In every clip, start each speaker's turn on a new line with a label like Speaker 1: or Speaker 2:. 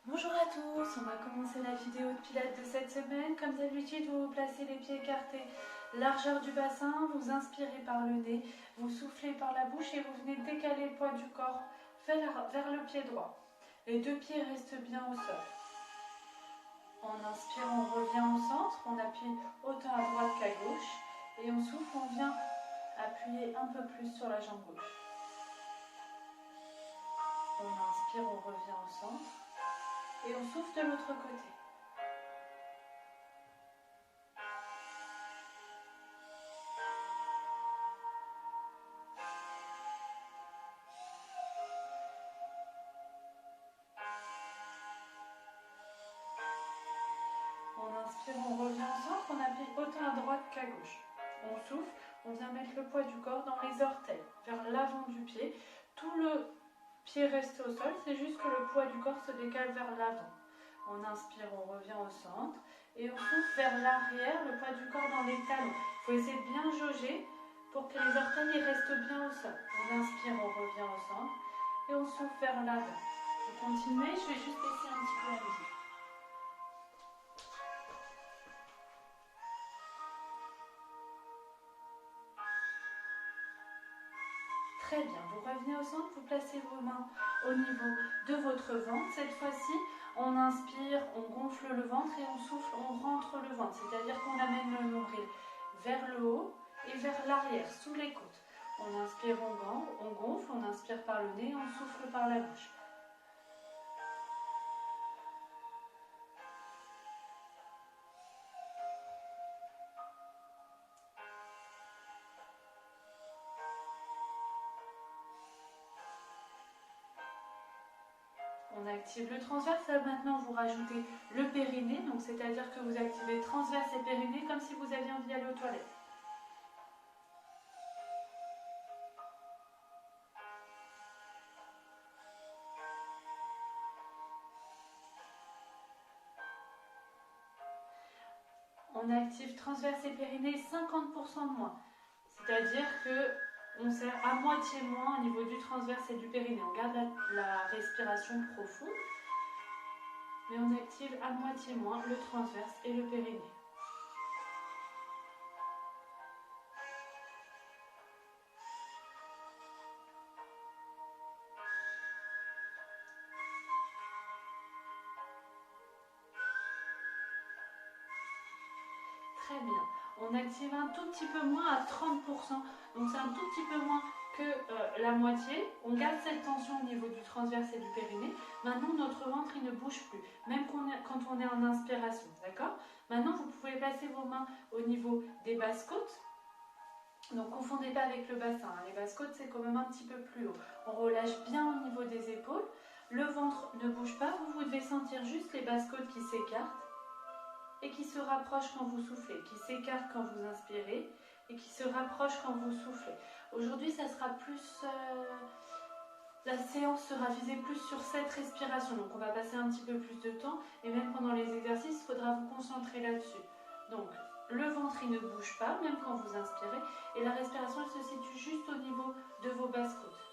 Speaker 1: Bonjour à tous, on va commencer la vidéo de pilates de cette semaine. Comme d'habitude, vous placez les pieds écartés, largeur du bassin, vous inspirez par le nez, vous soufflez par la bouche et vous venez décaler le poids du corps vers le pied droit. Les deux pieds restent bien au sol. En inspirant, on revient au centre, on appuie autant à droite qu'à gauche et on souffle, on vient appuyer un peu plus sur la jambe gauche. On inspire, on revient au centre. Et on souffle de l'autre côté. On inspire, on revient au centre, on appuie autant à droite qu'à gauche. On souffle, on vient mettre le poids du corps dans les orteils, vers l'avant du pied. Tout le pied reste au sol, c'est juste que le poids du corps se décale vers l'avant. On inspire, on revient au centre et on souffle vers l'arrière, le poids du corps dans les talons. Il faut essayer de bien jauger pour que les orteils restent bien au sol. On inspire, on revient au centre et on souffle vers l'avant. Vous continuez, je vais juste essayer un petit peu la musique. Très bien, vous revenez au centre, vous placez vos mains au niveau de votre ventre. Cette fois-ci, on inspire, on gonfle le ventre et on souffle, on rentre le ventre. C'est-à-dire qu'on amène le nombril vers le haut et vers l'arrière, sous les côtes. On inspire, on gonfle, on inspire par le nez, on souffle par la bouche. On active le transverse, là maintenant vous rajoutez le périnée, donc c'est-à-dire que vous activez transverse et périnée comme si vous aviez envie d'aller aux toilettes. On active transverse et périnée 50% de moins, c'est-à-dire que on serre à moitié moins au niveau du transverse et du périnée. On garde la respiration profonde, mais on active à moitié moins le transverse et le périnée. Très bien. On active un tout petit peu moins à 30%, donc c'est un tout petit peu moins que la moitié. On garde cette tension au niveau du transverse et du périnée. Maintenant, notre ventre il ne bouge plus, même quand on est en inspiration, d'accord? Maintenant, vous pouvez placer vos mains au niveau des basses côtes. Donc, confondez pas avec le bassin. Les basses côtes, c'est quand même un petit peu plus haut. On relâche bien au niveau des épaules. Le ventre ne bouge pas. Vous devez sentir juste les basses côtes qui s'écartent et qui se rapprochent quand vous soufflez, qui s'écartent quand vous inspirez et qui se rapprochent quand vous soufflez. Aujourd'hui, ça sera plus... la séance sera visée plus sur cette respiration, donc on va passer un petit peu plus de temps et même pendant les exercices, il faudra vous concentrer là-dessus. Donc, le ventre, il ne bouge pas, même quand vous inspirez, et la respiration, elle se situe juste au niveau de vos basses côtes.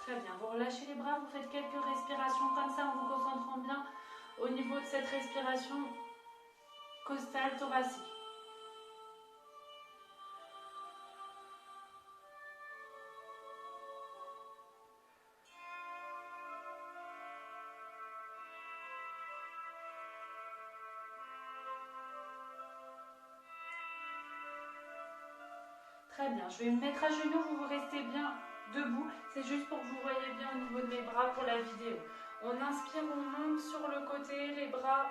Speaker 1: Très bien, vous relâchez les bras, vous faites quelques respirations comme ça en vous concentrant bien au niveau de cette respiration costale thoracique. Très bien, je vais me mettre à genoux, vous restez bien debout, c'est juste pour que vous voyez bien au niveau de mes bras pour la vidéo. On inspire, on monte sur le côté, les bras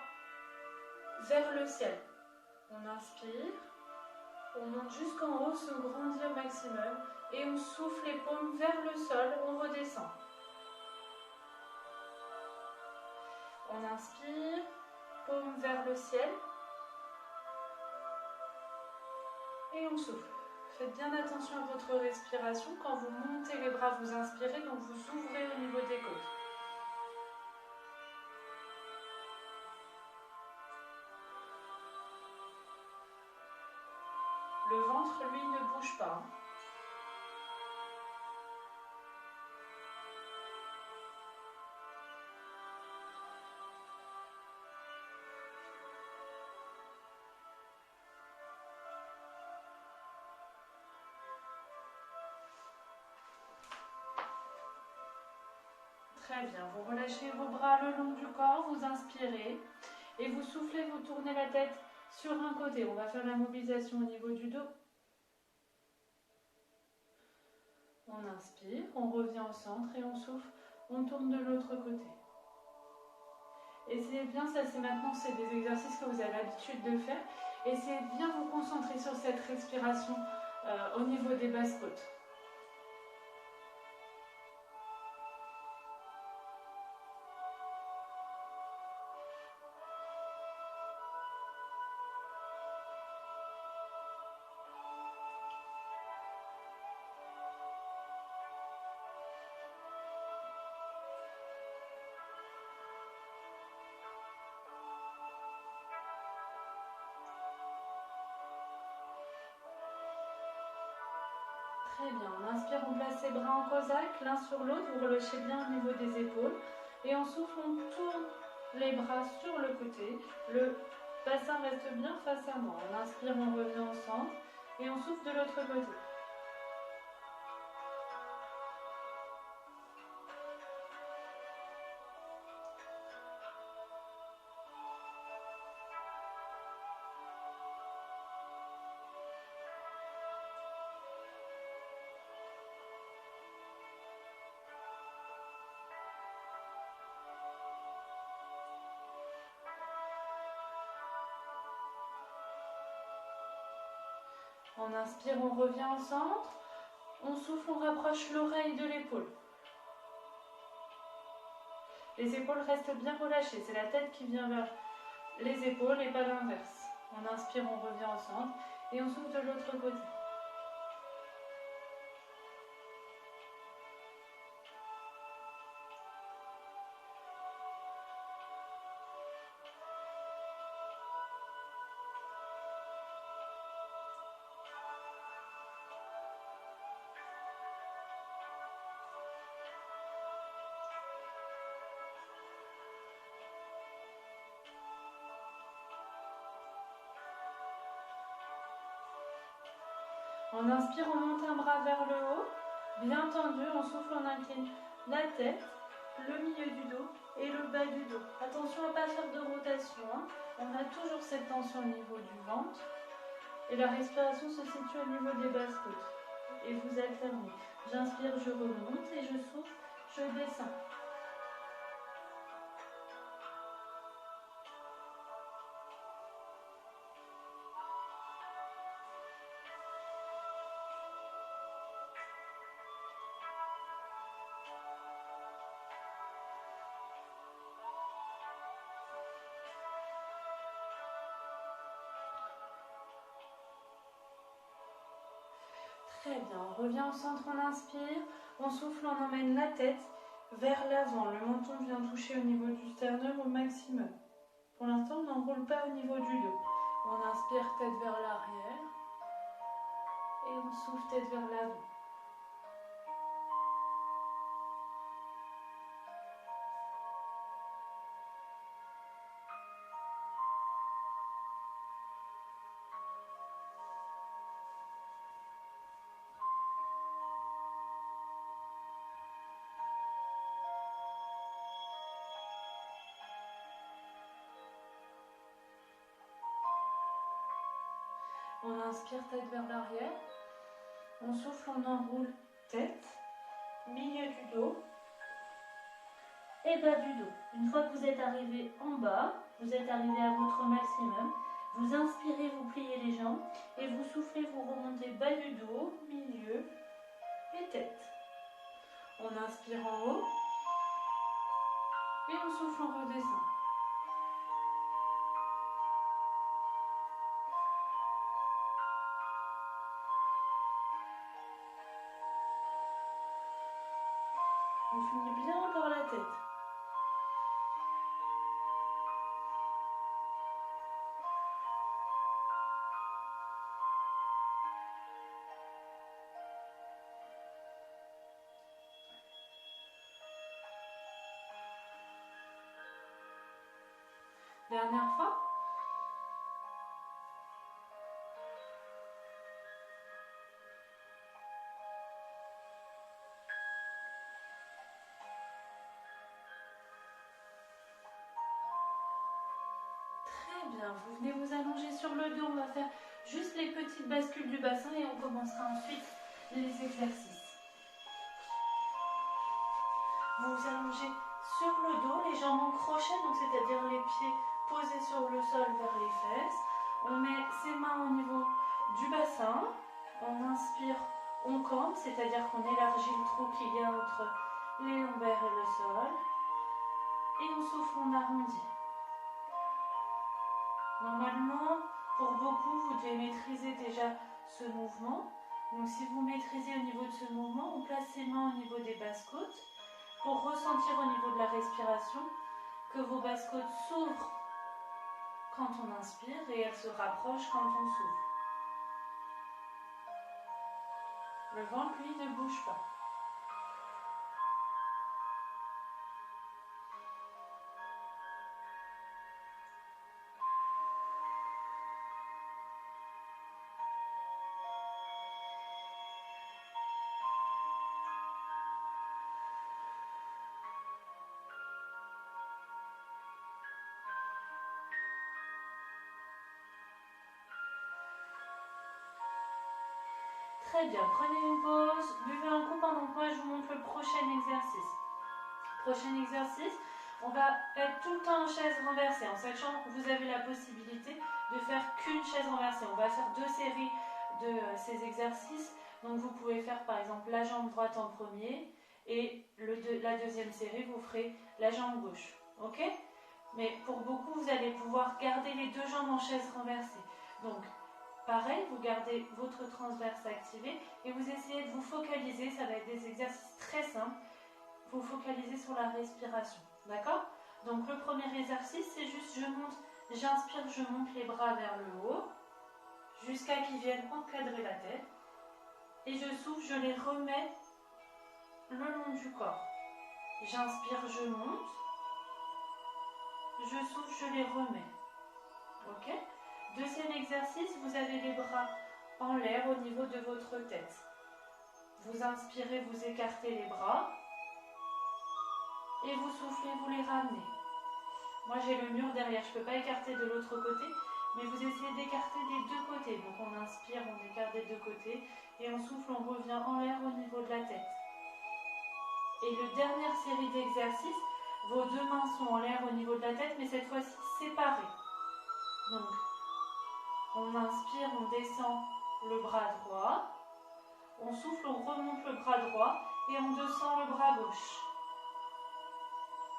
Speaker 1: vers le ciel. On inspire, on monte jusqu'en haut, se grandit au maximum et on souffle les paumes vers le sol, on redescend. On inspire, paumes vers le ciel et on souffle. Faites bien attention à votre respiration. respiration. Quand vous montez les bras, vous inspirez, donc vous ouvrez au niveau des côtes. Le ventre, lui, ne bouge pas. Très bien, vous relâchez vos bras le long du corps, vous inspirez et vous soufflez, vous tournez la tête sur un côté. On va faire la mobilisation au niveau du dos. On inspire, on revient au centre et on souffle, on tourne de l'autre côté. Essayez bien, ça c'est maintenant, c'est des exercices que vous avez l'habitude de faire. Essayez de bien vous concentrer sur cette respiration au niveau des basses côtes. Très bien, on inspire, on place ses bras en cosaque, l'un sur l'autre, vous relâchez bien au niveau des épaules. Et on souffle, on tourne les bras sur le côté. Le bassin reste bien face à moi. On inspire, on revient au centre. Et on souffle de l'autre côté. On inspire, on revient au centre. On souffle, on rapproche l'oreille de l'épaule. Les épaules restent bien relâchées. C'est la tête qui vient vers les épaules et pas l'inverse. On inspire, on revient au centre. Et on souffle de l'autre côté. On inspire, on monte un bras vers le haut, bien tendu, on souffle, on incline la tête, le milieu du dos et le bas du dos. Attention à ne pas faire de rotation, hein. On a toujours cette tension au niveau du ventre et la respiration se situe au niveau des basses côtes. Et vous alternez. J'inspire, je remonte et je souffle, je descends. Très bien, on revient au centre, on inspire, on souffle, on emmène la tête vers l'avant. Le menton vient toucher au niveau du sternum au maximum. Pour l'instant, on n'enroule pas au niveau du dos. On inspire, tête vers l'arrière et on souffle, tête vers l'avant. On inspire, tête vers l'arrière. On souffle, on enroule tête, milieu du dos et bas du dos. Une fois que vous êtes arrivé en bas, vous êtes arrivé à votre maximum. Vous inspirez, vous pliez les jambes et vous soufflez, vous remontez bas du dos, milieu et tête. On inspire en haut et on souffle, on redescend. On finit bien par la tête. Dernière fois. Très bien, vous venez vous allonger sur le dos, on va faire juste les petites bascules du bassin et on commencera ensuite les exercices. Vous vous allongez sur le dos, les jambes en crochet, donc c'est-à-dire les pieds posés sur le sol vers les fesses. On met ses mains au niveau du bassin, on inspire, on campe, c'est-à-dire qu'on élargit le trou qu'il y a entre les lombaires et le sol. Et on souffle, on arrondit. Normalement, pour beaucoup, vous devez maîtriser déjà ce mouvement. Donc si vous maîtrisez au niveau de ce mouvement, on place ses mains au niveau des basses-côtes pour ressentir au niveau de la respiration que vos basses-côtes s'ouvrent quand on inspire et elles se rapprochent quand on souffle. Le ventre, lui, ne bouge pas. Très bien, prenez une pause, buvez un coup pendant que moi je vous montre le prochain exercice. Prochain exercice, on va être tout le temps en chaise renversée, en sachant que vous avez la possibilité de faire qu'une chaise renversée. On va faire 2 séries de ces exercices, donc vous pouvez faire par exemple la jambe droite en premier et la deuxième série vous ferez la jambe gauche, ok? Mais pour beaucoup, vous allez pouvoir garder les 2 jambes en chaise renversée. Donc, pareil, vous gardez votre transverse activé et vous essayez de vous focaliser, ça va être des exercices très simples, vous focalisez sur la respiration, d'accord? Donc le premier exercice, c'est juste j'inspire, je monte les bras vers le haut, jusqu'à qu'ils viennent encadrer la tête, et je souffle, je les remets le long du corps. J'inspire, je monte, je souffle, je les remets, ok? Deuxième exercice, vous avez les bras en l'air au niveau de votre tête. Vous inspirez, vous écartez les bras et vous soufflez, vous les ramenez. Moi j'ai le mur derrière, je ne peux pas écarter de l'autre côté, mais vous essayez d'écarter des 2 côtés. Donc on inspire, on écarte des 2 côtés et on souffle, on revient en l'air au niveau de la tête. Et la dernière série d'exercices, vos 2 mains sont en l'air au niveau de la tête, mais cette fois-ci séparées. Donc on inspire, on descend le bras droit, on souffle, on remonte le bras droit et on descend le bras gauche.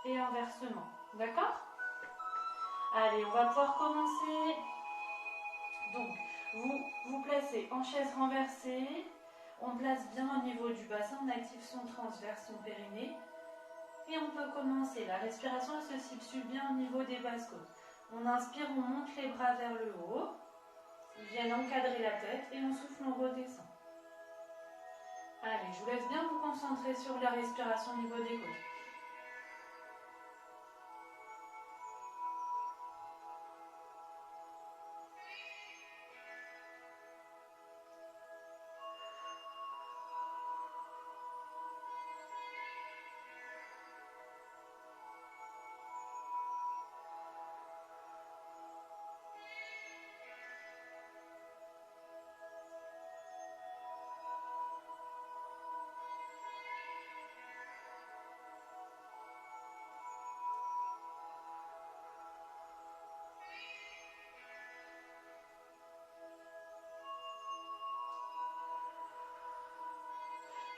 Speaker 1: Et inversement, d'accord? Allez, on va pouvoir commencer. Donc, vous placez en chaise renversée, on place bien au niveau du bassin, on active son transverse, son périnée. Et on peut commencer. La respiration elle se situe bien au niveau des basses-côtes. On inspire, on monte les bras vers le haut. Ils viennent encadrer la tête et on souffle, on redescend. Allez, je vous laisse bien vous concentrer sur la respiration au niveau des côtes.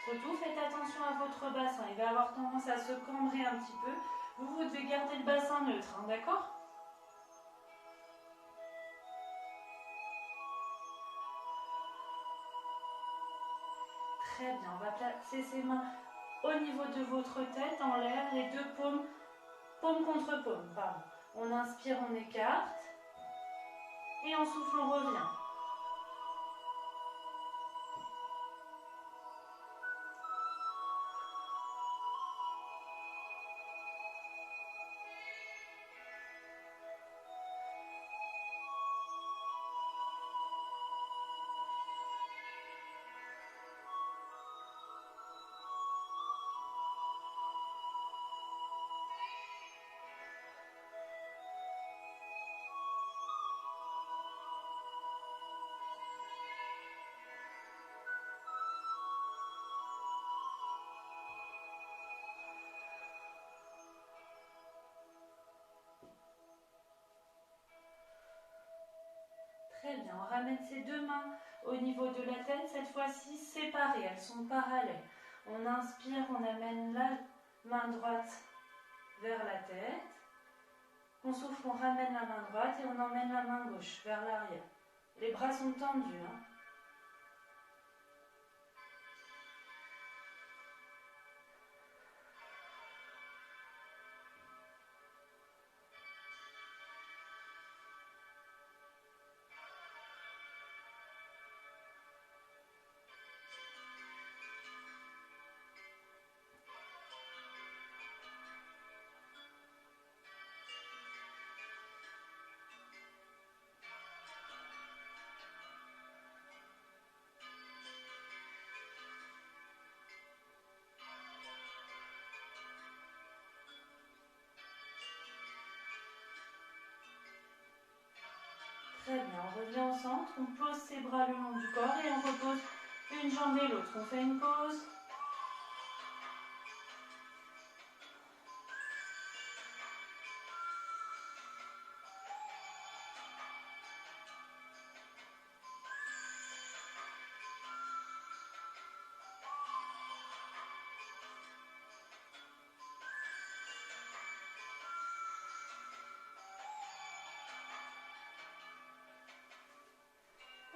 Speaker 1: Surtout, faites attention à votre bassin. Il va avoir tendance à se cambrer un petit peu. Vous devez garder le bassin neutre, hein, d'accord? Très bien. On va placer ses mains au niveau de votre tête, en l'air, les deux paumes, paume contre paume, pardon. On inspire, on écarte. Et on souffle, on revient. Très bien, on ramène ces deux mains au niveau de la tête, cette fois-ci séparées, elles sont parallèles. On inspire, on amène la main droite vers la tête. On souffle, on ramène la main droite et on emmène la main gauche vers l'arrière. Les bras sont tendus. Très bien, on revient au centre, on pose ses bras le long du corps et on repose une jambe et l'autre. On fait une pause.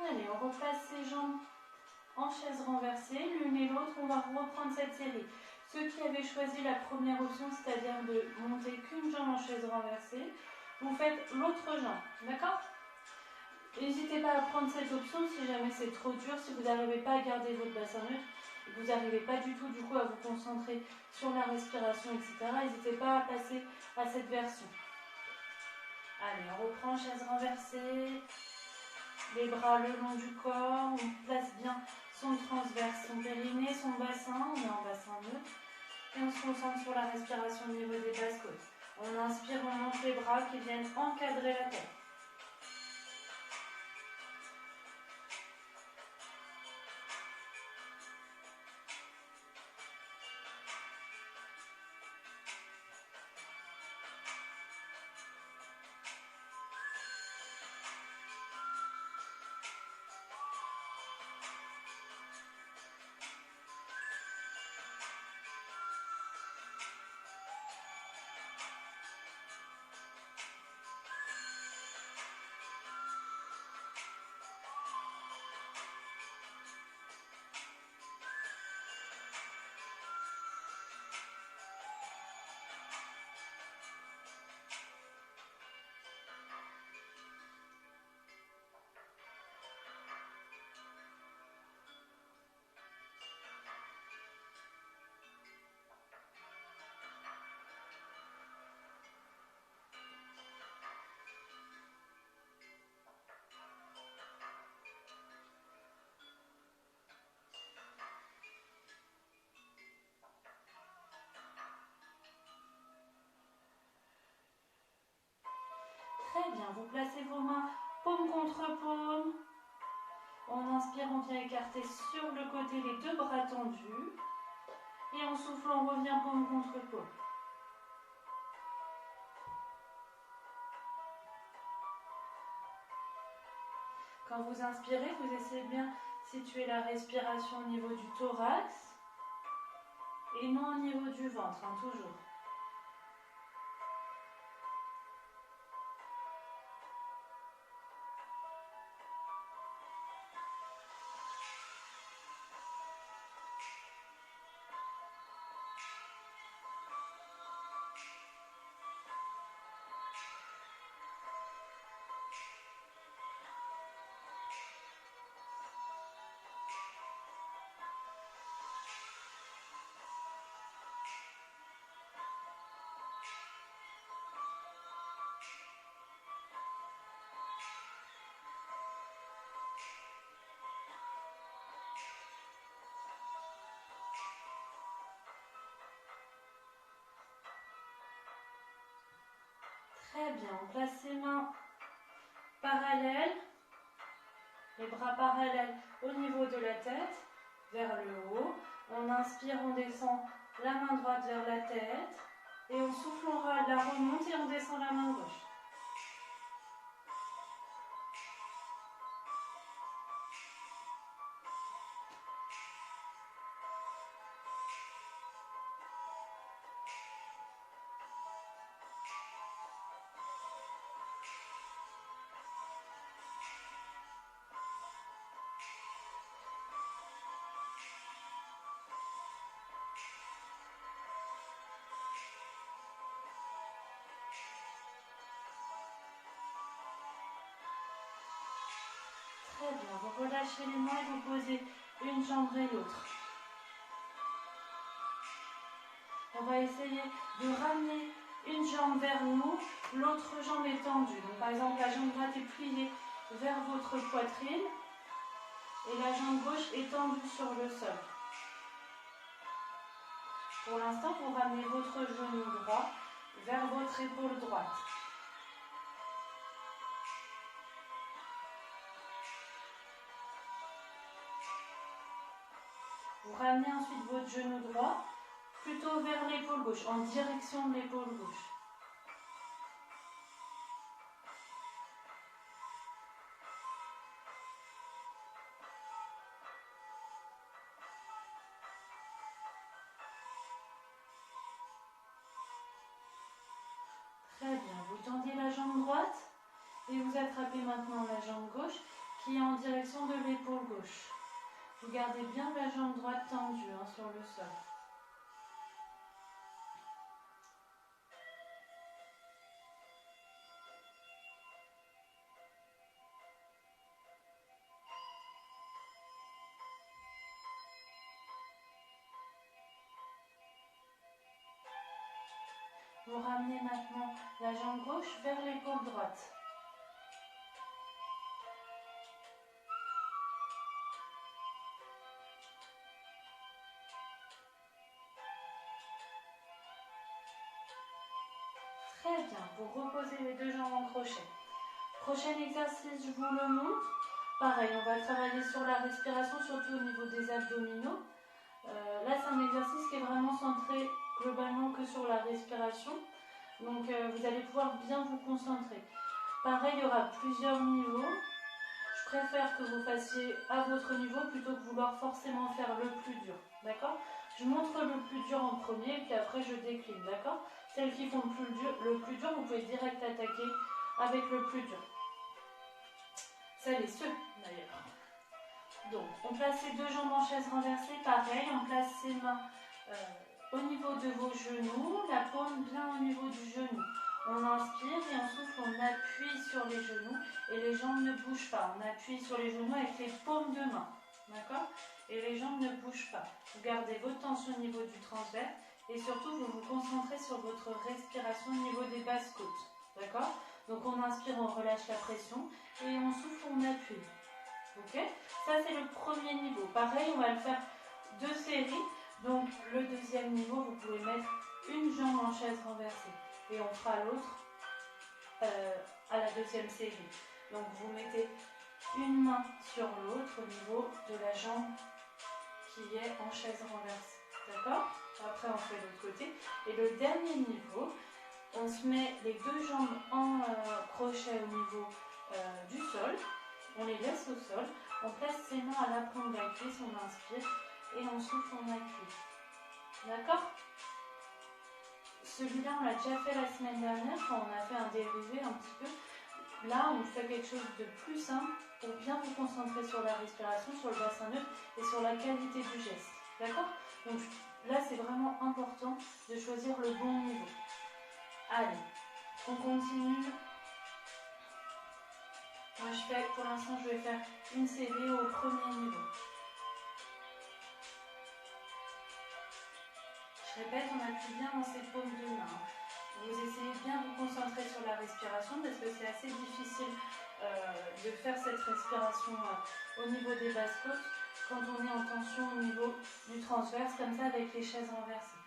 Speaker 1: Allez, on replace ses jambes en chaise renversée, l'une et l'autre, on va reprendre cette série. Ceux qui avaient choisi la première option, c'est-à-dire de monter qu'une jambe en chaise renversée, vous faites l'autre jambe, d'accord? N'hésitez pas à prendre cette option si jamais c'est trop dur, si vous n'arrivez pas à garder votre bassin neutre, et que vous n'arrivez pas du tout du coup à vous concentrer sur la respiration, etc. N'hésitez pas à passer à cette version. Allez, on reprend chaise renversée. Les bras le long du corps, on place bien son transverse, son périnée, son bassin, on est en bassin neutre. Et on se concentre sur la respiration au niveau des basses côtes. On inspire, on monte les bras qui viennent encadrer la tête. Très bien, vous placez vos mains paume contre paume. On inspire, on vient écarter sur le côté les deux bras tendus. Et en soufflant, on revient paume contre paume. Quand vous inspirez, vous essayez bien de situer la respiration au niveau du thorax et non au niveau du ventre, toujours. Très bien, on place ses mains parallèles, les bras parallèles au niveau de la tête, vers le haut. On inspire, on descend la main droite vers la tête. Et on souffle, on la remonte et on descend la main gauche. Très bien, vous relâchez les mains et vous posez une jambe et l'autre. On va essayer de ramener une jambe vers nous, l'autre jambe est tendue. Donc par exemple, la jambe droite est pliée vers votre poitrine et la jambe gauche est tendue sur le sol. Pour l'instant, vous ramenez votre genou droit vers votre épaule droite. Vous ramenez ensuite votre genou droit plutôt vers l'épaule gauche, en direction de l'épaule gauche. Très bien, vous tendez la jambe droite et vous attrapez maintenant la jambe gauche qui est en direction de l'épaule gauche. Vous gardez bien la jambe droite tendue sur le sol. Vous ramenez maintenant la jambe gauche vers l'épaule droite. Très bien, vous reposez les deux jambes en crochet. Prochain exercice, je vous le montre. Pareil, on va travailler sur la respiration, surtout au niveau des abdominaux. Là, c'est un exercice qui est vraiment centré globalement que sur la respiration. Donc, vous allez pouvoir bien vous concentrer. Pareil, il y aura plusieurs niveaux. Je préfère que vous fassiez à votre niveau plutôt que vouloir forcément faire le plus dur. D'accord? Je montre le plus dur en premier, puis après je décline. D'accord? Celles qui font le plus dur, vous pouvez direct attaquer avec le plus dur. Celles et ceux d'ailleurs. Donc, on place ses deux jambes en chaise renversée, pareil, on place ses mains au niveau de vos genoux, la paume bien au niveau du genou. On inspire et on souffle, on appuie sur les genoux et les jambes ne bougent pas. On appuie sur les genoux avec les paumes de main, d'accord? Et les jambes ne bougent pas. Vous gardez votre tension au niveau du transverse et surtout vous vous concentrez sur votre respiration au niveau des basses côtes, d'accord? Donc on inspire, on relâche la pression et on souffle, on appuie. Ok? Ça c'est le premier niveau. Pareil, on va le faire 2 séries. Donc le deuxième niveau, vous pouvez mettre une jambe en chaise renversée et on fera l'autre à la deuxième série. Donc vous mettez une main sur l'autre au niveau de la jambe qui est en chaise renversée. D'accord? Après on fait l'autre côté. Et le dernier niveau, on se met les deux jambes en crochet au niveau du sol. On les laisse au sol. On place ses mains à la pointe de la cuisse, on inspire et on souffle, on appuie. D'accord? Celui-là, on l'a déjà fait la semaine dernière quand on a fait un dérivé un petit peu. Là, on fait quelque chose de plus simple pour bien vous concentrer sur la respiration, sur le bassin neutre et sur la qualité du geste. D'accord? Donc là, c'est vraiment important de choisir le bon niveau. Allez, on continue. Moi, pour l'instant, je vais faire une série au premier niveau. Je répète, on appuie bien dans ses paumes de main. Vous essayez bien de vous concentrer sur la respiration parce que c'est assez difficile de faire cette respiration au niveau des basses côtes quand on est en tension au niveau du transverse, comme ça avec les chaises renversées.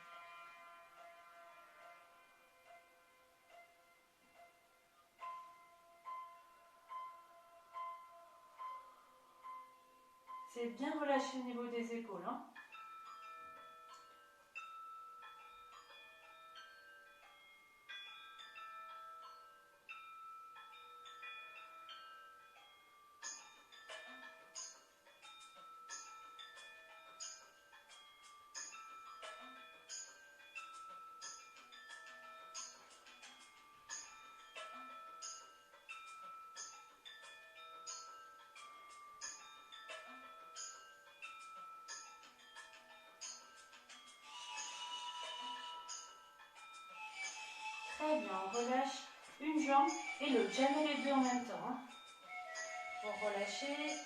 Speaker 1: Essayez de bien relâcher au niveau des épaules. Hein. Très bien, on relâche une jambe et l'autre, jamais les deux en même temps. Hein. Pour relâcher.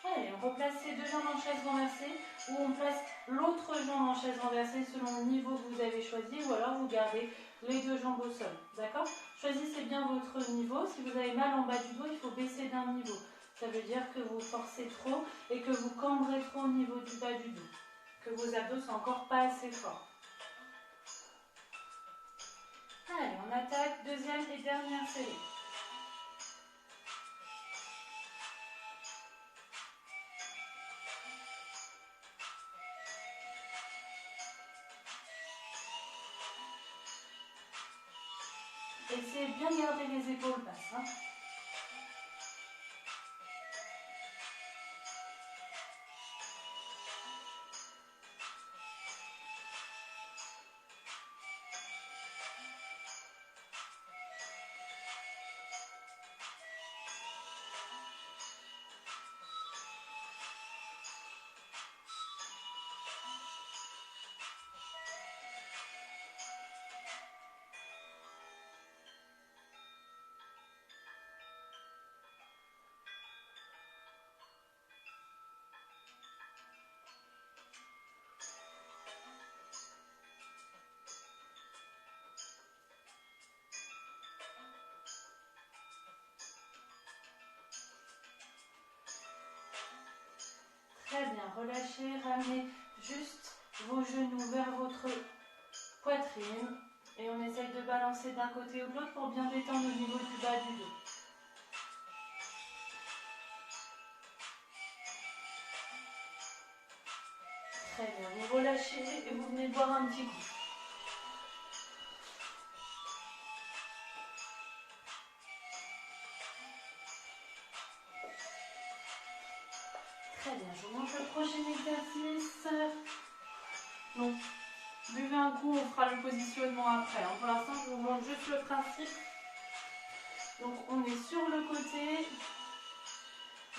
Speaker 1: Allez, on replace ces deux jambes en chaise renversée ou on place l'autre jambe en chaise renversée selon le niveau que vous avez choisi ou alors vous gardez les deux jambes au sol. D'accord? Choisissez bien votre niveau. Si vous avez mal en bas du dos, il faut baisser d'un niveau. Ça veut dire que vous forcez trop et que vous cambrez trop au niveau du bas du dos. Que vos abdos sont encore pas assez forts. Allez, on attaque deuxième et dernière série. Essayez de bien garder les épaules basses. Hein. Très bien, relâchez, ramenez juste vos genoux vers votre poitrine et on essaye de balancer d'un côté ou de l'autre pour bien détendre au niveau du bas du dos. Très bien, vous relâchez et vous venez boire un petit coup. Très bien, je vous montre le prochain exercice. Donc, buvez un coup, on fera le positionnement après. Pour l'instant, je vous montre juste le principe. Donc, on est sur le côté,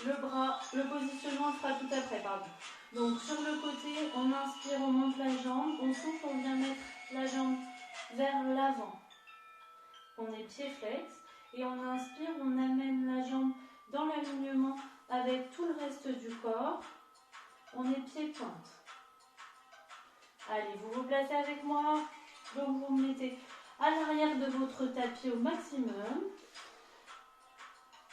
Speaker 1: le bras, le positionnement, on fera tout après, pardon. Donc, sur le côté, on inspire, on monte la jambe, on souffle, on vient mettre la jambe vers l'avant. On est pied flex et on inspire, on amène la jambe dans l'alignement avec tout le reste du corps. On est pied pointe. Allez, vous vous placez avec moi. Donc vous vous mettez à l'arrière de votre tapis au maximum.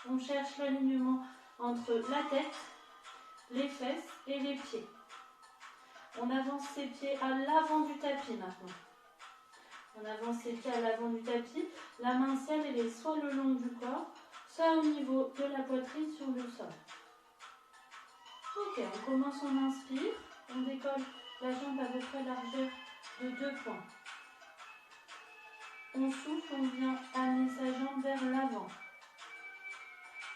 Speaker 1: On cherche l'alignement entre la tête, les fesses et les pieds. On avance ses pieds à l'avant du tapis maintenant. On avance ses pieds à l'avant du tapis. La main ciel, elle est soit le long du corps, soit au niveau de la poitrine sur le sol. Ok, on commence, on inspire. On décolle la jambe à peu près largeur de 2 points. On souffle, on vient amener sa jambe vers l'avant.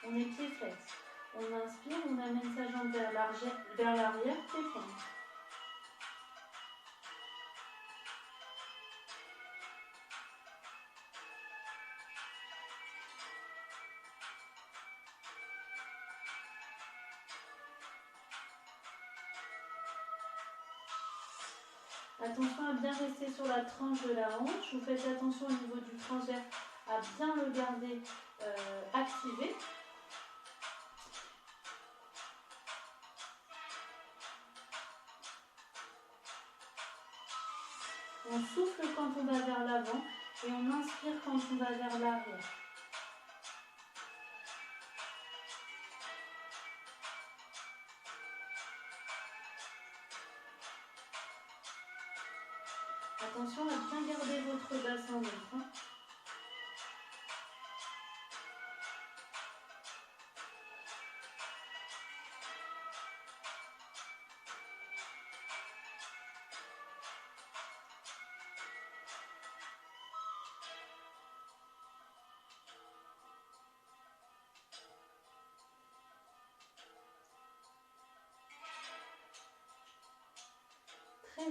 Speaker 1: On est pied flex. On inspire, on amène sa jambe vers l'arrière, pied pointe. Attention à bien rester sur la tranche de la hanche. Vous faites attention au niveau du transverse à bien le garder activé. On souffle quand on va vers l'avant et on inspire quand on va vers l'arrière. Attention à bien garder votre bassin neutre.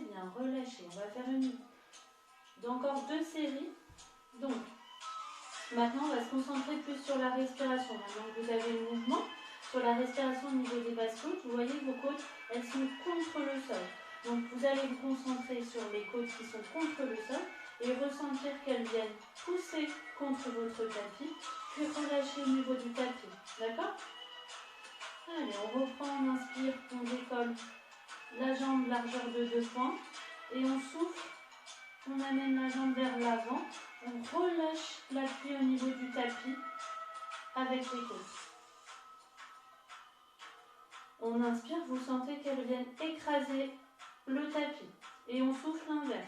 Speaker 1: bien, relâchez. On va faire encore 2 séries. Donc, maintenant, on va se concentrer plus sur la respiration. Maintenant que vous avez le mouvement, sur la respiration au niveau des basses côtes, vous voyez vos côtes, elles sont contre le sol. Donc, vous allez vous concentrer sur les côtes qui sont contre le sol et ressentir qu'elles viennent pousser contre votre tapis, puis relâcher au niveau du tapis. D'accord? Allez, on reprend, on inspire, on décolle la jambe largeur de 2 points et on souffle, on amène la jambe vers l'avant, on relâche l'appui au niveau du tapis avec les côtes. On inspire, vous sentez qu'elles viennent écraser le tapis et on souffle l'inverse.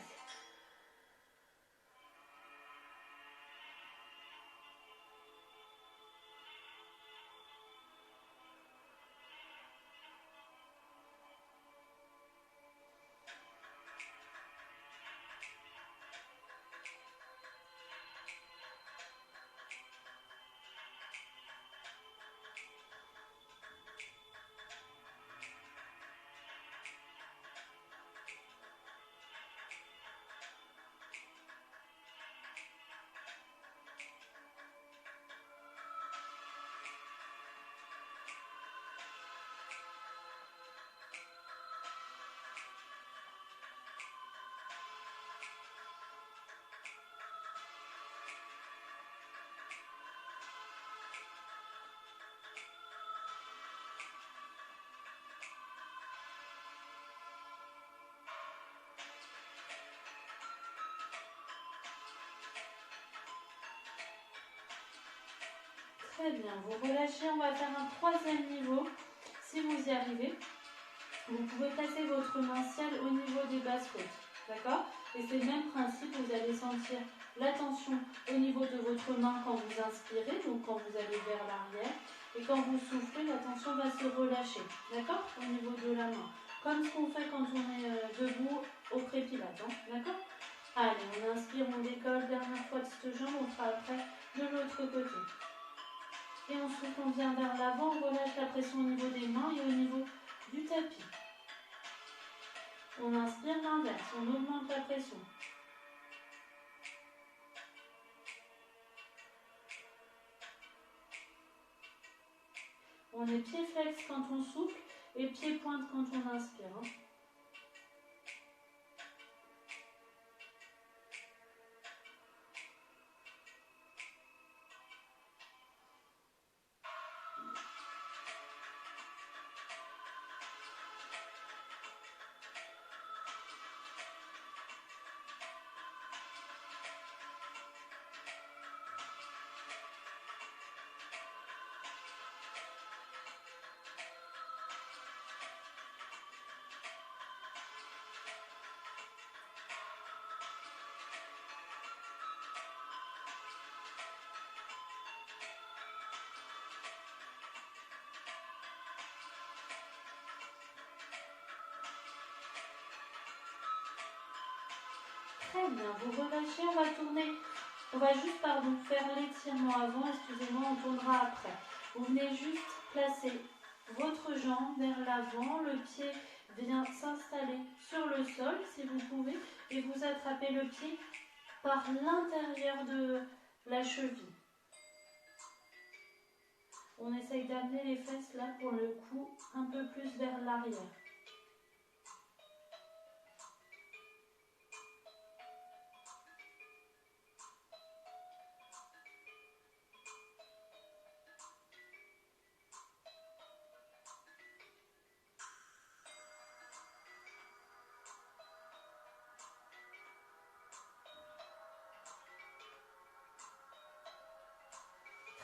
Speaker 1: Très bien, vous relâchez, on va faire un 3e niveau. Si vous y arrivez, vous pouvez placer votre main ciel au niveau des basses côtes. D'accord? Et c'est le même principe, vous allez sentir la tension au niveau de votre main quand vous inspirez, donc quand vous allez vers l'arrière. Et quand vous soufflez, la tension va se relâcher. D'accord? Au niveau de la main. Comme ce qu'on fait quand on est debout au pré-pilates. Hein? D'accord? Allez, on inspire, on décolle, dernière fois de cette jambe, on fera après de l'autre côté. Et on souffle, on vient vers l'avant, on relâche la pression au niveau des mains et au niveau du tapis. On inspire l'inverse, on augmente la pression. On est pied flex quand on souffle et pied pointe quand on inspire. Hein. Très bien, vous relâchez, on va tourner, on va juste faire l'étirement avant, excusez-moi, on tournera après. Vous venez juste placer votre jambe vers l'avant, le pied vient s'installer sur le sol si vous pouvez et vous attrapez le pied par l'intérieur de la cheville. On essaye d'amener les fesses là pour le coup un peu plus vers l'arrière.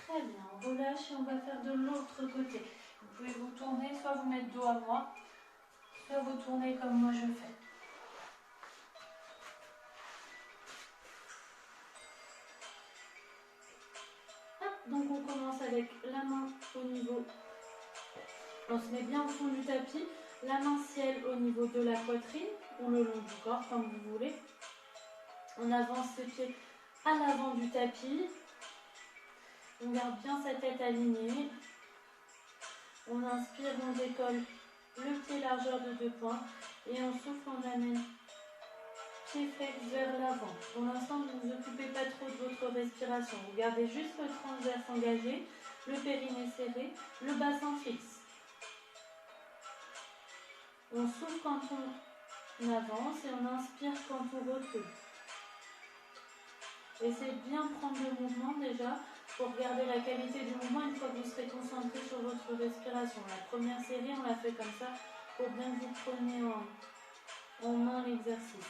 Speaker 1: Très bien, on relâche et on va faire de l'autre côté. Vous pouvez vous tourner, soit vous mettre dos à moi, soit vous tourner comme moi je fais. Hop, donc on commence avec la main au niveau, on se met bien au fond du tapis, la main ciel au niveau de la poitrine, ou le long du corps comme vous voulez. On avance ses pieds à l'avant du tapis. On garde bien sa tête alignée. On inspire, on décolle le pied largeur de 2 points. Et on souffle, on amène pied flex vers l'avant. Pour l'instant, ne vous occupez pas trop de votre respiration. Vous gardez juste le transverse engagé, le périnée serré, le bassin fixe. On souffle quand on avance et on inspire quand on recule. Essayez de bien prendre le mouvement déjà pour garder la qualité du mouvement une fois que vous serez concentré sur votre respiration. La première série, on l'a fait comme ça pour bien que vous preniez en main l'exercice.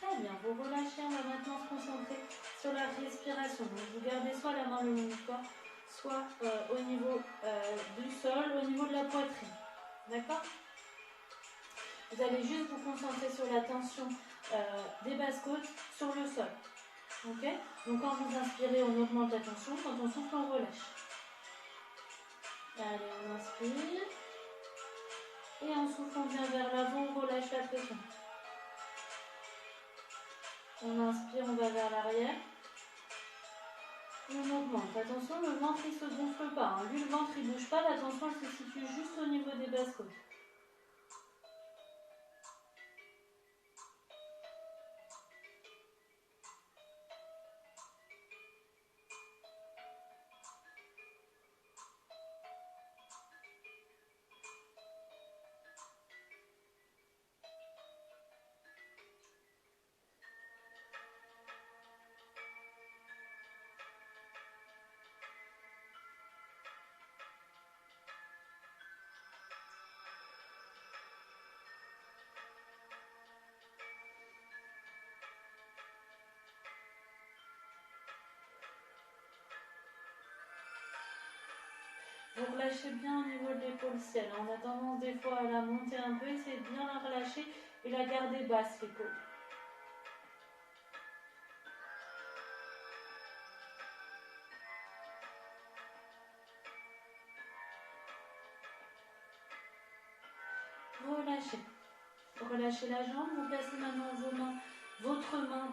Speaker 1: Très bien, vous relâchez, on va maintenant se concentrer sur la respiration. Donc vous gardez soit la main le long du corps, soit au niveau du sol, au niveau de la poitrine. D'accord? Vous allez juste vous concentrer sur la tension des basses-côtes sur le sol. Ok? Donc quand vous inspirez, on augmente la tension, quand on souffle, on relâche. Allez, on inspire. Et en souffle, on vient vers l'avant, on relâche la pression. On inspire, on va vers l'arrière. On augmente. Attention, le ventre il ne se gonfle pas. Hein. Lui, le ventre il ne bouge pas. La tension elle se situe juste au niveau des basses côtes. Vous relâchez bien au niveau de l'épaule ciel. On a tendance des fois à la monter un peu. Essayez de bien la relâcher et la garder basse l'épaule. Relâchez. Relâchez la jambe. Vous placez maintenant votre main,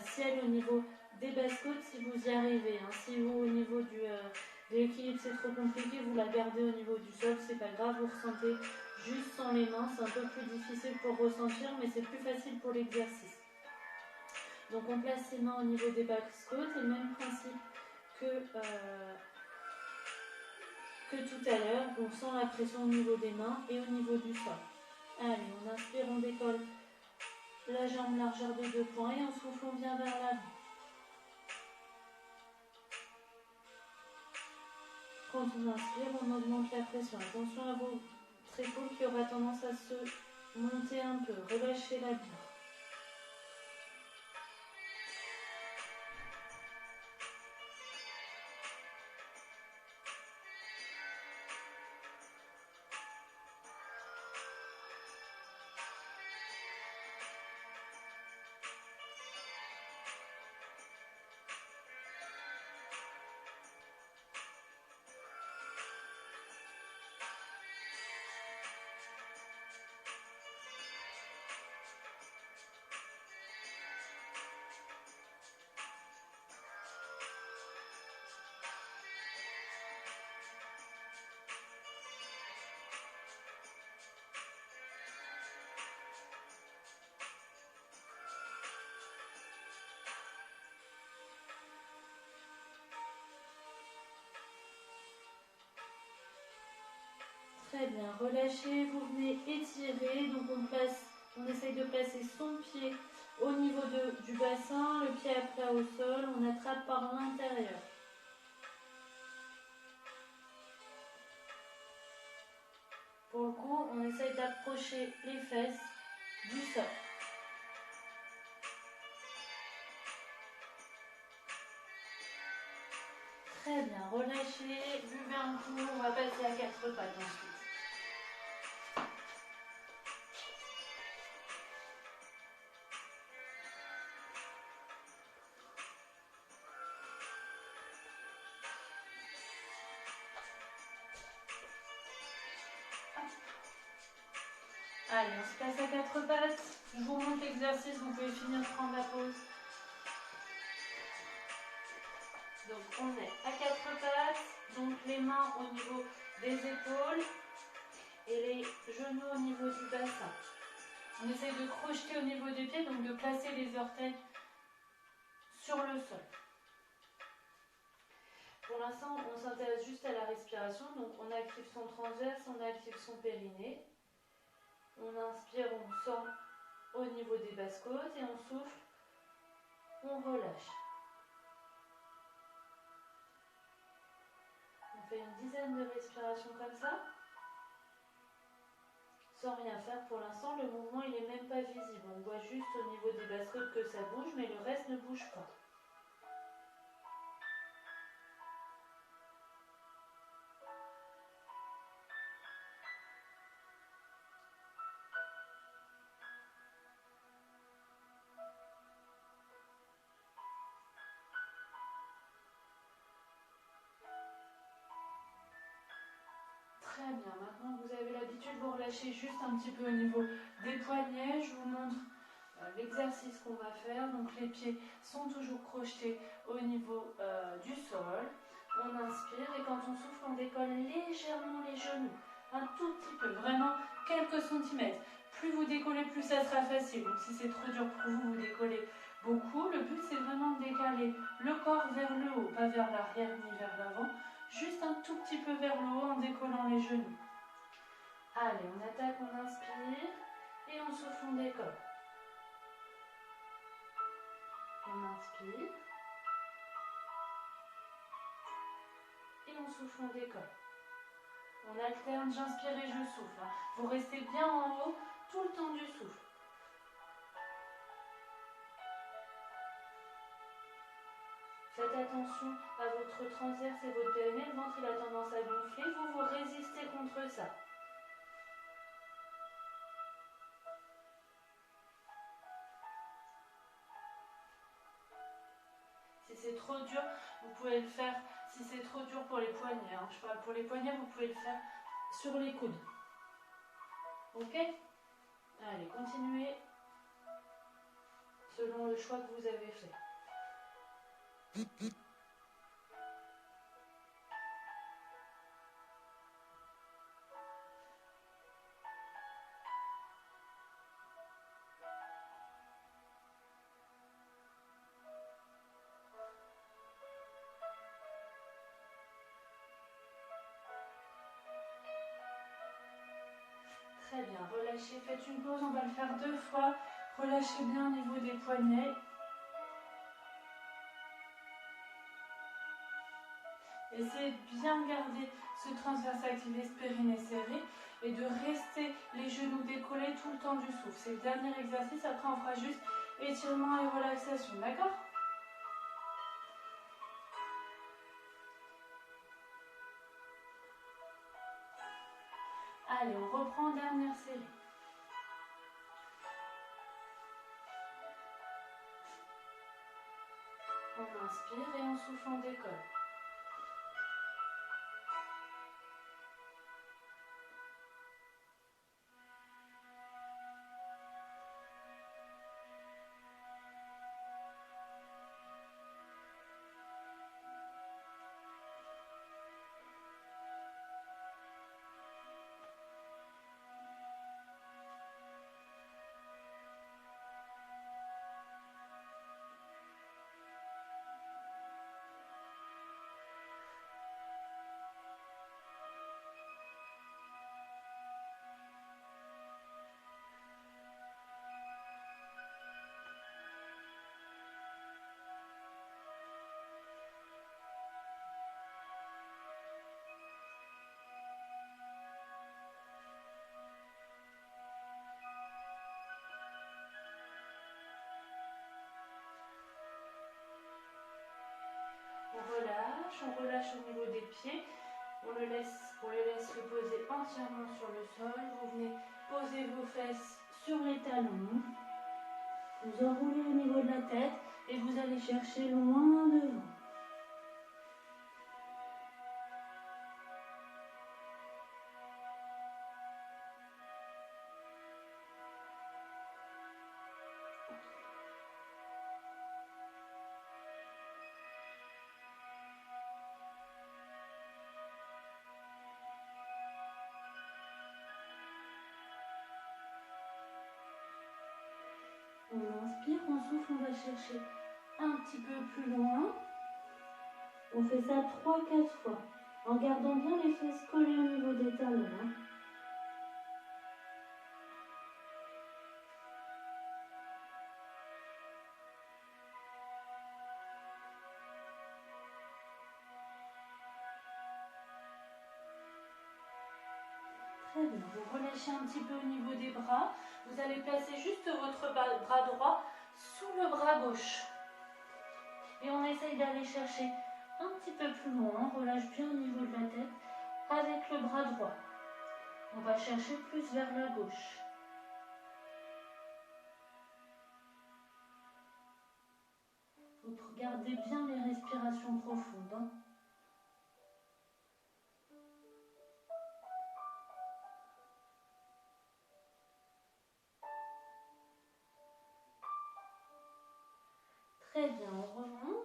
Speaker 1: ciel au niveau des basses côtes si vous y arrivez. Hein. Si vous au niveau de l'équilibre c'est trop compliqué, vous la gardez au niveau du sol, c'est pas grave, vous ressentez juste sans les mains, c'est un peu plus difficile pour ressentir, mais c'est plus facile pour l'exercice. Donc on place ses mains au niveau des basses côtes, et le même principe que tout à l'heure, on sent la pression au niveau des mains et au niveau du sol. Allez, on inspire, on décolle la jambe largeur de 2 points et on souffle, on vient vers l'avant. Quand on inspire, on augmente la pression. Attention à votre épaule qui aura tendance à se monter un peu. Relâchez-la bien. Très bien, relâchez, vous venez étirer, donc on essaye de placer son pied au niveau du bassin, le pied à plat au sol, on attrape par l'intérieur. Pour le coup, on essaye d'approcher les fesses du sol. Très bien, relâchez, buvez un coup, on va passer à 4 pattes ensuite. Allez, on se passe à 4 pattes. Je vous montre l'exercice, vous pouvez finir de prendre la pause. Donc on est à 4 pattes, donc les mains au niveau des épaules et les genoux au niveau du bassin. On essaye de crocheter au niveau des pieds, donc de placer les orteils sur le sol. Pour l'instant, on s'intéresse juste à la respiration, donc on active son transverse, on active son périnée. On inspire, on sent au niveau des basses-côtes et on souffle, on relâche. On fait une dizaine de respirations comme ça, sans rien faire pour l'instant. Le mouvement il n'est même pas visible. On voit juste au niveau des basses-côtes que ça bouge, mais le reste ne bouge pas. Très bien, maintenant vous avez l'habitude, vous relâchez juste un petit peu au niveau des poignets. Je vous montre l'exercice qu'on va faire. Donc les pieds sont toujours crochetés au niveau du sol. On inspire et quand on souffle, on décolle légèrement les genoux. Un tout petit peu, vraiment quelques centimètres. Plus vous décollez, plus ça sera facile. Donc si c'est trop dur pour vous, vous décollez beaucoup. Le but c'est vraiment de décaler le corps vers le haut, pas vers l'arrière ni vers l'avant. Juste un tout petit peu vers le haut en décollant les genoux. Allez, on attaque, on inspire et on souffle, on décolle. On inspire et on souffle, on décolle. On alterne, j'inspire et je souffle. Vous restez bien en haut tout le temps du souffle. Faites attention à votre transverse et votre périnée. Le ventre il a tendance à gonfler. Vous résistez contre ça. Si c'est trop dur, vous pouvez le faire. Si c'est trop dur pour les poignets, je parle pour les poignets, vous pouvez le faire sur les coudes. Ok? Allez, continuez selon le choix que vous avez fait. Très bien, relâchez, faites une pause, on va le faire 2 fois. Relâchez bien au niveau des poignets. Essayez de bien garder ce transverse activé, ce périnée serré et de rester les genoux décollés tout le temps du souffle. C'est le dernier exercice, après on fera juste étirement et relaxation, d'accord ? Allez, on reprend, dernière série. On inspire et on souffle, on décolle. on relâche au niveau des pieds, on les laisse reposer entièrement sur le sol. Vous venez poser vos fesses sur les talons, vous enroulez au niveau de la tête et vous allez chercher loin devant. On inspire, on souffle, on va chercher un petit peu plus loin. On fait ça 3-4 fois, en gardant bien les fesses collées au niveau des talons. Très bien, vous relâchez un petit peu au niveau des bras. Vous allez placer juste votre bras droit sous le bras gauche. Et on essaye d'aller chercher un petit peu plus loin, on relâche bien au niveau de la tête avec le bras droit. On va chercher plus vers la gauche. Vous regardez bien les respirations profondes. Très bien, on remonte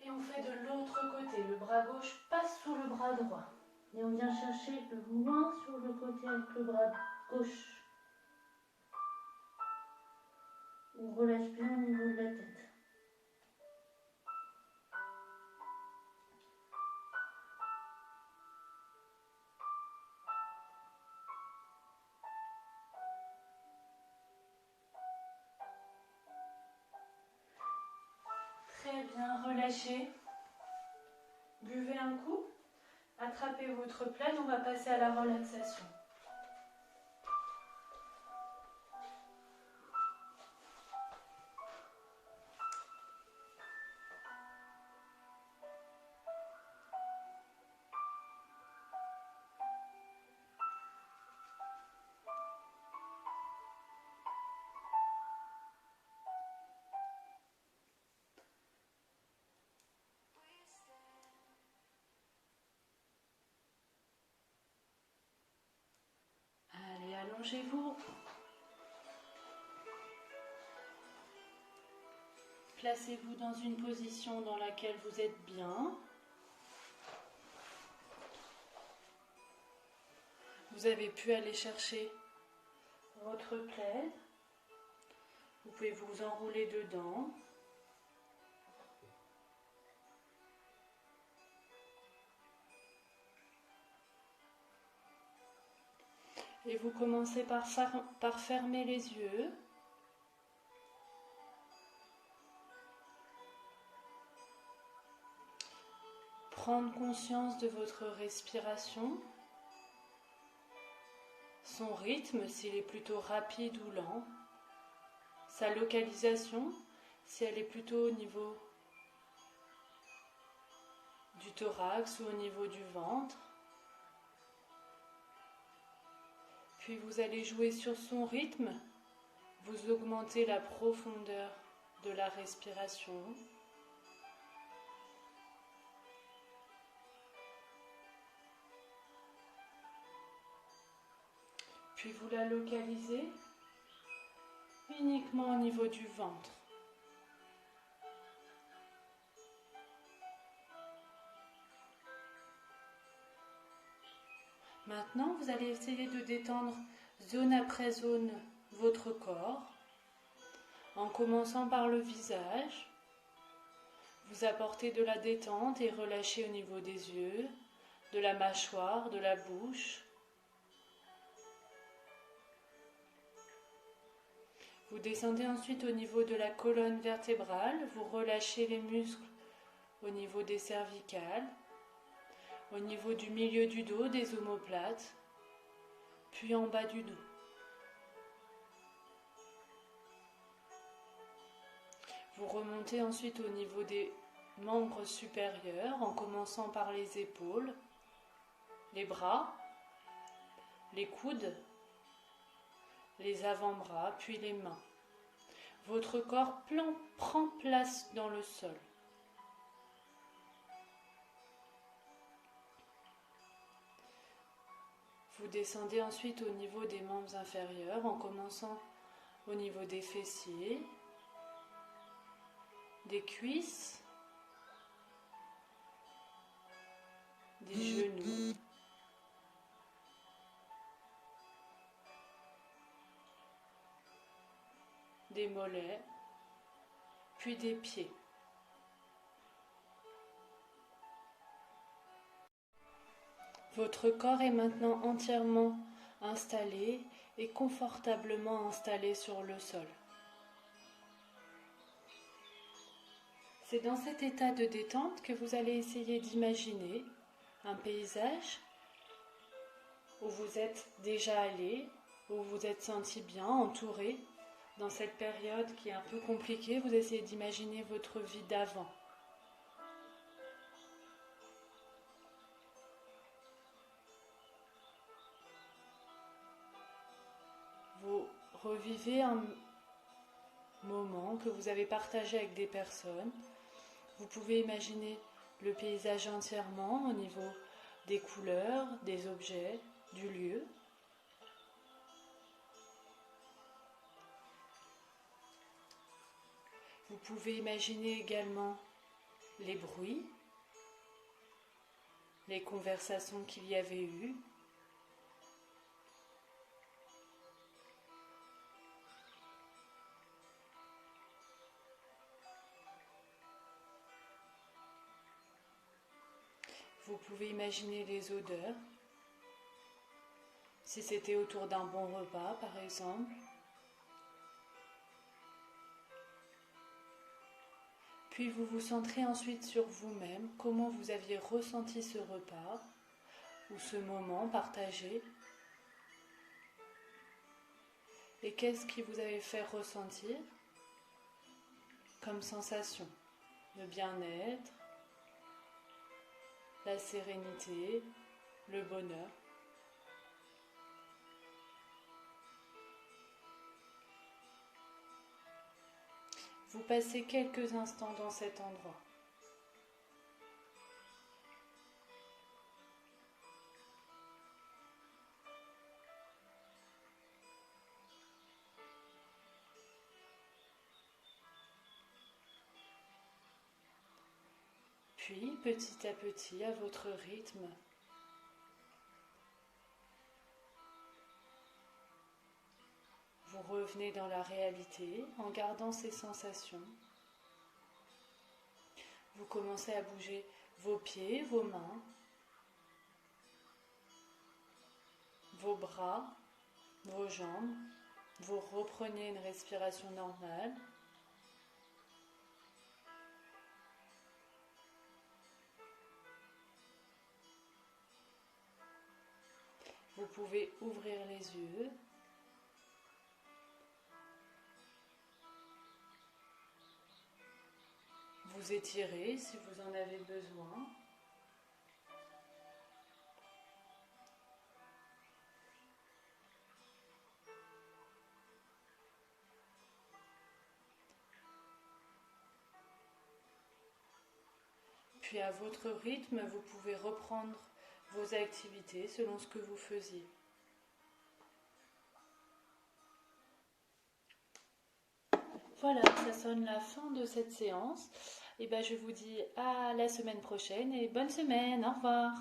Speaker 1: et on fait de l'autre côté. Le bras gauche passe sous le bras droit. Et on vient chercher loin sur le côté avec le bras gauche. On relâche bien au niveau de la tête. Très bien, relâchez. Buvez un coup. Attrapez votre plaide, on va passer à la relaxation. Allez, allongez-vous. Placez-vous dans une position dans laquelle vous êtes bien. Vous avez pu aller chercher votre plaid. Vous pouvez vous enrouler dedans. Et vous commencez par fermer les yeux. Prendre conscience de votre respiration, son rythme s'il est plutôt rapide ou lent, sa localisation si elle est plutôt au niveau du thorax ou au niveau du ventre. Puis vous allez jouer sur son rythme, vous augmentez la profondeur de la respiration. Puis vous la localisez uniquement au niveau du ventre. Maintenant, vous allez essayer de détendre zone après zone votre corps, en commençant par le visage. Vous apportez de la détente et relâchez au niveau des yeux, de la mâchoire, de la bouche. Vous descendez ensuite au niveau de la colonne vertébrale, vous relâchez les muscles au niveau des cervicales, au niveau du milieu du dos, des omoplates, puis en bas du dos. Vous remontez ensuite au niveau des membres supérieurs en commençant par les épaules, les bras, les coudes, les avant-bras, puis les mains. Votre corps prend place dans le sol. Vous descendez ensuite au niveau des membres inférieurs en commençant au niveau des fessiers, des cuisses, des genoux, des mollets, puis des pieds. Votre corps est maintenant entièrement installé et confortablement installé sur le sol. C'est dans cet état de détente que vous allez essayer d'imaginer un paysage où vous êtes déjà allé, où vous vous êtes senti bien, entouré. Dans cette période qui est un peu compliquée, vous essayez d'imaginer votre vie d'avant. Vous revivez un moment que vous avez partagé avec des personnes. Vous pouvez imaginer le paysage entièrement au niveau des couleurs, des objets, du lieu. Vous pouvez imaginer également les bruits, les conversations qu'il y avait eu. Vous pouvez imaginer les odeurs, si c'était autour d'un bon repas par exemple. Puis vous vous centrez ensuite sur vous-même, comment vous aviez ressenti ce repas ou ce moment partagé. Et qu'est-ce qui vous avait fait ressentir comme sensation? Le bien-être, la sérénité, le bonheur. Vous passez quelques instants dans cet endroit. Puis, petit à petit, à votre rythme, vous revenez dans la réalité en gardant ces sensations. Vous commencez à bouger vos pieds, vos mains, vos bras, vos jambes. Vous reprenez une respiration normale. Vous pouvez ouvrir les yeux. Vous étirez si vous en avez besoin. Puis à votre rythme, vous pouvez reprendre vos activités selon ce que vous faisiez. Voilà, ça sonne la fin de cette séance. Et ben, je vous dis à la semaine prochaine et bonne semaine, au revoir.